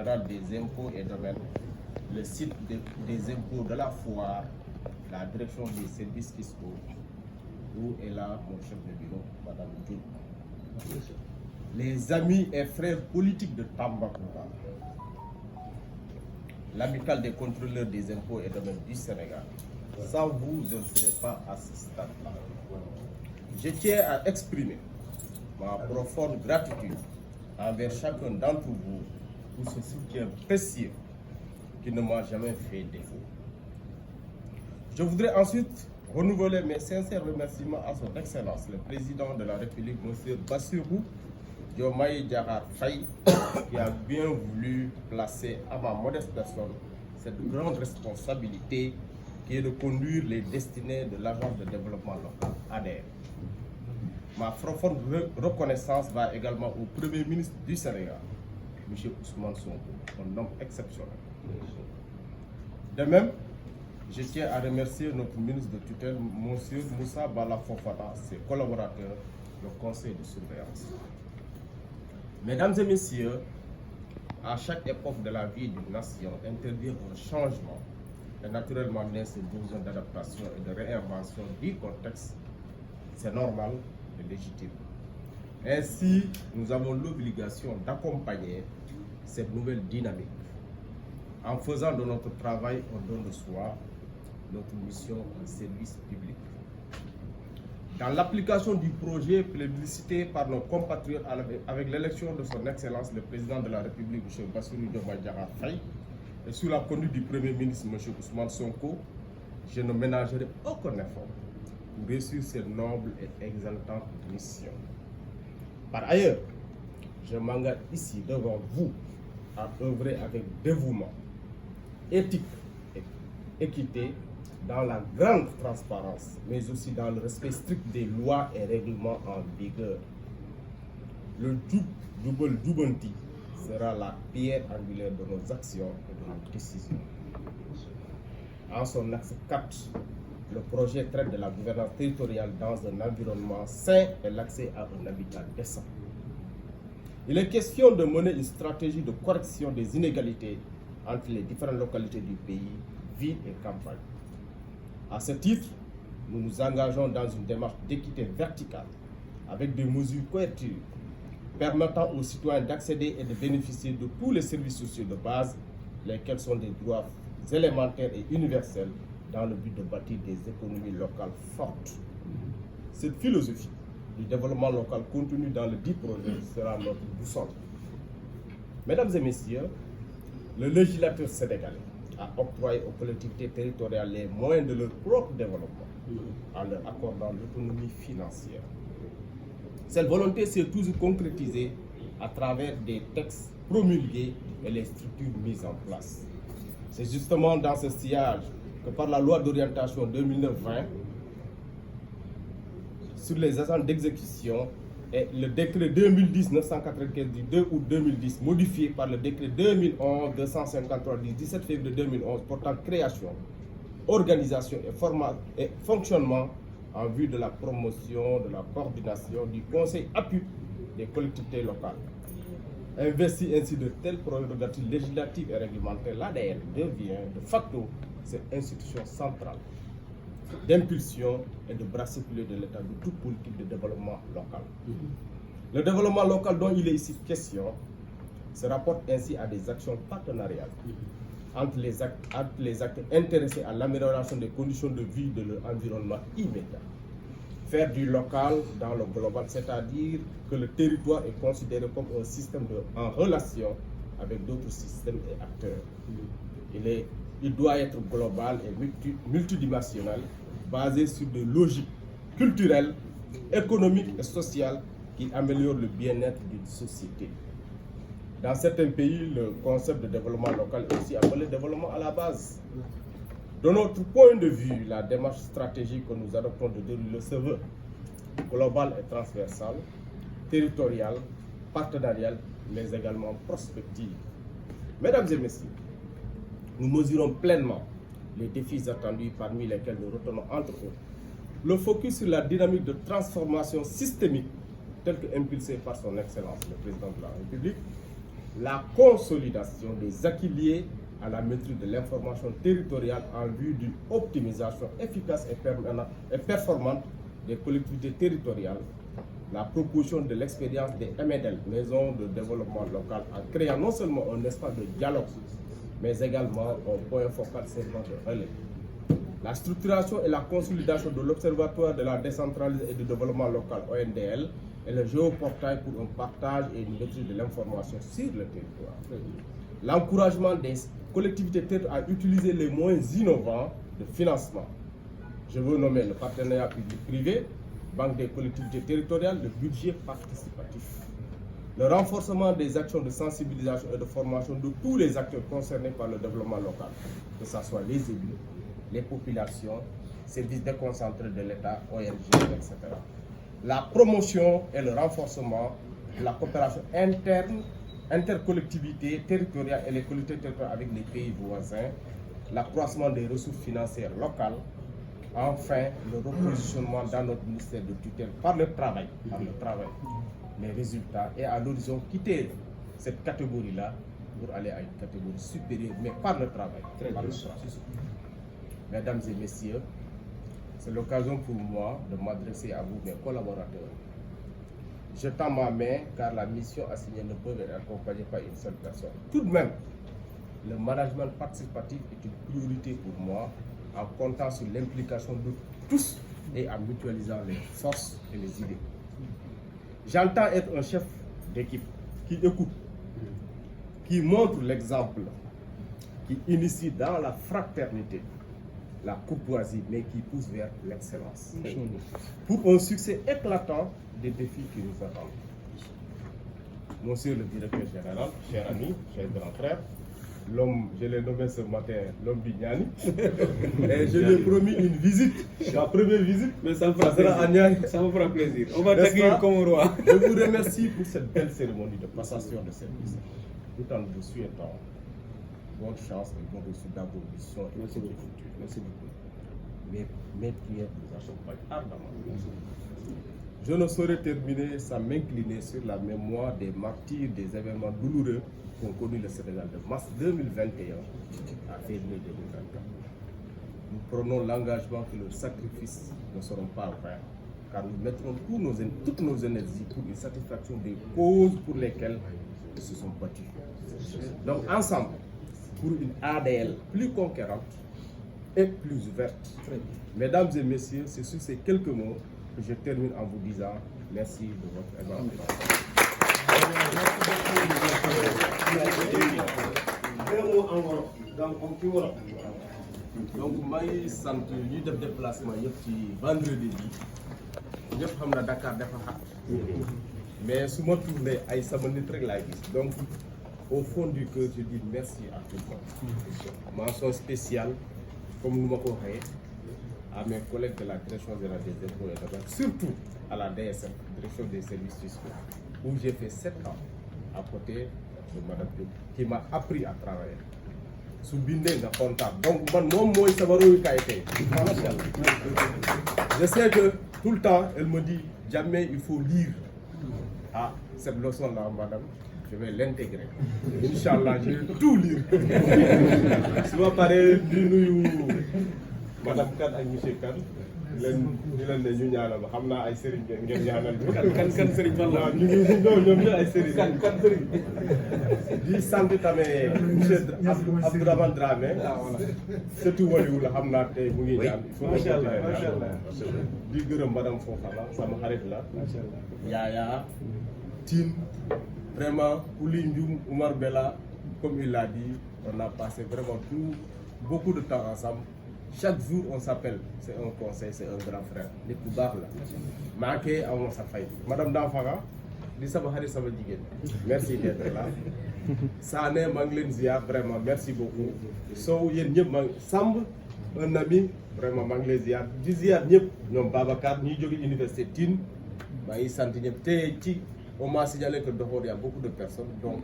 Des impôts et domaines, le site des impôts de la foire, la direction des services fiscaux, où est là mon chef de bureau, Madame Diop. Les amis et frères politiques de Tambacounda, l'amicale des contrôleurs des impôts et domaines du Sénégal. Sans vous, je ne serais pas à ce stade-là. Je tiens à exprimer ma profonde gratitude envers chacun d'entre vous pour ce soutien précieux qui ne m'a jamais fait défaut. Je voudrais ensuite renouveler mes sincères remerciements à son Excellence, le Président de la République, M. Bassirou Diomaye Diakhar Faye, qui a bien voulu placer à ma modeste personne cette grande responsabilité qui est de conduire les destinées de l'Agence de développement local, ADR. Ma profonde reconnaissance va également au Premier ministre du Sénégal, M. Ousmane Sonko, un homme exceptionnel. De même, je tiens à remercier notre ministre de tutelle, M. Moussa Bala Fofana, ses collaborateurs, le conseil de surveillance. Mesdames et messieurs, à chaque époque de la vie d'une nation, intervient un changement et naturellement naît ce besoin d'adaptation et de réinvention du contexte. C'est normal et légitime. Ainsi, nous avons l'obligation d'accompagner cette nouvelle dynamique en faisant de notre travail un don de soi, notre mission un service public. Dans l'application du projet plébiscité par nos compatriotes avec l'élection de son Excellence le Président de la République, M. Bassirou Diomaye Diakhar Faye, et sous la conduite du Premier ministre, M. Ousmane Sonko, je ne ménagerai aucun effort pour réussir cette noble et exaltante mission. Par ailleurs, je m'engage ici devant vous à œuvrer avec dévouement, éthique et équité, dans la grande transparence, mais aussi dans le respect strict des lois et règlements en vigueur. Le Jubal Jubanti sera la pierre angulaire de nos actions et de nos décisions. En son axe 4, le projet traite de la gouvernance territoriale dans un environnement sain et l'accès à un habitat décent. Il est question de mener une stratégie de correction des inégalités entre les différentes localités du pays, villes et campagnes. À ce titre, nous nous engageons dans une démarche d'équité verticale avec des mesures coercitives permettant aux citoyens d'accéder et de bénéficier de tous les services sociaux de base, lesquels sont des droits élémentaires et universels dans le but de bâtir des économies locales fortes. Cette philosophie du développement local contenue dans le dit projet sera notre boussole. Mesdames et messieurs, le législateur sénégalais a octroyé aux collectivités territoriales les moyens de leur propre développement en leur accordant l'autonomie financière. Cette volonté s'est toujours concrétisée à travers des textes promulgués et les structures mises en place. C'est justement dans ce sillage que par la loi d'orientation 2009-20 sur les agents d'exécution et le décret 2010-995 du 2 août 2010 modifié par le décret 2011-253 du 17 février 2011 portant création, organisation et fonctionnement en vue de la promotion, de la coordination du conseil appui des collectivités locales. Investi ainsi de telles prérogatives législatives et réglementaires, l'ADR devient de facto cette institution centrale d'impulsion et de bras séculés de l'État de toute politique de développement local. Le développement local dont il est ici question se rapporte ainsi à des actions partenariales entre les acteurs intéressés à l'amélioration des conditions de vie de leur environnement immédiat. Faire du local dans le global, c'est-à-dire que le territoire est considéré comme un système en relation avec d'autres systèmes et acteurs. Il doit être global et multidimensionnel, basé sur des logiques culturelles, économiques et sociales qui améliorent le bien-être d'une société. Dans certains pays, le concept de développement local est aussi appelé développement à la base. De notre point de vue, la démarche stratégique que nous adoptons de dérouler se veut globale et transversale, territoriale, partenariale, mais également prospective. Mesdames et messieurs, nous mesurons pleinement les défis attendus parmi lesquels nous retenons entre autres le focus sur la dynamique de transformation systémique telle que impulsée par son Excellence le Président de la République, la consolidation des acquis liés à la maîtrise de l'information territoriale en vue d'une optimisation efficace et performante des collectivités territoriales, la proposition de l'expérience des MDL, Maisons de développement local, en créant non seulement un espace de dialogue, mais également un point focal servant de relais. La structuration et la consolidation de l'Observatoire de la décentralisation et du développement local, ONDL, et le géoportail pour un partage et une maîtrise de l'information sur le territoire. L'encouragement des collectivités territoriales à utiliser les moyens innovants de financement. Je veux nommer le partenariat public-privé, Banque des collectivités territoriales, le budget participatif. Le renforcement des actions de sensibilisation et de formation de tous les acteurs concernés par le développement local, que ce soit les élus, les populations, services déconcentrés de l'État, ONG, etc. La promotion et le renforcement de la coopération interne, intercollectivité territoriale et les collectivités territoriales avec les pays voisins, l'accroissement des ressources financières locales, enfin le repositionnement dans notre ministère de tutelle par le travail, les résultats et à l'horizon quitter cette catégorie-là pour aller à une catégorie supérieure, mais par le travail. Mesdames et messieurs, c'est l'occasion pour moi de m'adresser à vous, mes collaborateurs. Je tends ma main car la mission assignée ne peut être accompagnée par une seule personne. Tout de même, le management participatif est une priorité pour moi en comptant sur l'implication de tous et en mutualisant les forces et les idées. J'entends être un chef d'équipe qui écoute, qui montre l'exemple, qui initie dans la fraternité, la courtoisie, mais qui pousse vers l'excellence. Pour un succès éclatant des défis qui nous attendent. Monsieur le directeur général, cher ami, cher grand frère, l'homme, je l'ai nommé ce matin, l'homme Bignani, et je lui ai promis une visite, la première visite, mais ça me fera plaisir. On va t'accueillir comme un roi. Je vous remercie pour cette belle cérémonie de passation de service, tout en vous souhaitant bonne chance et bon reçu dans vos missions et Merci beaucoup. Merci beaucoup. Mes prières vous accompagnent ardemment. Je ne saurais terminer sans m'incliner sur la mémoire des martyrs des événements douloureux qu'ont connu le Sénégal de mars 2021 à février 2024. Nous prenons l'engagement que leurs sacrifices ne seront pas vains, car nous mettrons toutes nos énergies pour une satisfaction des causes pour lesquelles ils se sont battus. Donc ensemble, pour une ADL plus conquérante et plus ouverte. Mesdames et messieurs, c'est sur ces quelques mots que je termine en vous disant merci de votre attention. Donc maa ngi sant ñuy def déplacement yëpp ci vendredi bi ñëpp xam na Dakar dafa xat mais su ma tourné ay sama nit rek laay gis donc au fond du cœur je dis merci à tout le monde. Mention spéciale comme nous m'avons dit à mes collègues de la direction générale des impôts et domaines, surtout à la DSF, direction des services fiscaux, où j'ai fait 7 ans à côté de Madame Diop, qui m'a appris à travailler. Sous bindé de comptable. Donc, je sais que tout le temps, elle me dit, jamais il faut lire. Ah, cette leçon-là, madame, je vais l'intégrer. Inch'Allah, je vais tout lire. Si vous parlez du madame Kane et monsieur Kane, ñu leen ne ñu ñaanal ma xam naa ay sëriñ ngeen ñaanal kan sëriñ fan la ñoom ay sëriñ kan sëriñ di sant tamit monsieur Abdourahmane Dramé surtout waliwu la xam naa tey mu ngi ñaan macha allah di gërëm madame Fofana sama xarit la Yaya Tine vraiment Ouli Ndioum Oumar Bella comme il l'a dit on a passé vraiment beaucoup de temps ensemble. Chaque jour on s'appelle, c'est un conseil, c'est un grand frère. Nit bu baax la. Manqué amoo sa fay. Madame Danfaga di sama xarit sama jigéen. Merci d'être là. Sané maa ngi leen ziar vraiment merci beaucoup. Sow yéen ñëpp maa Samb un ami vraiment maa ngi leen ziar di ziar ñëpp ñoom Babacar ñuy jóge université Tine maa ngi sant ñëpp te ci on m'a signalé que Doxor y a beaucoup de personnes donc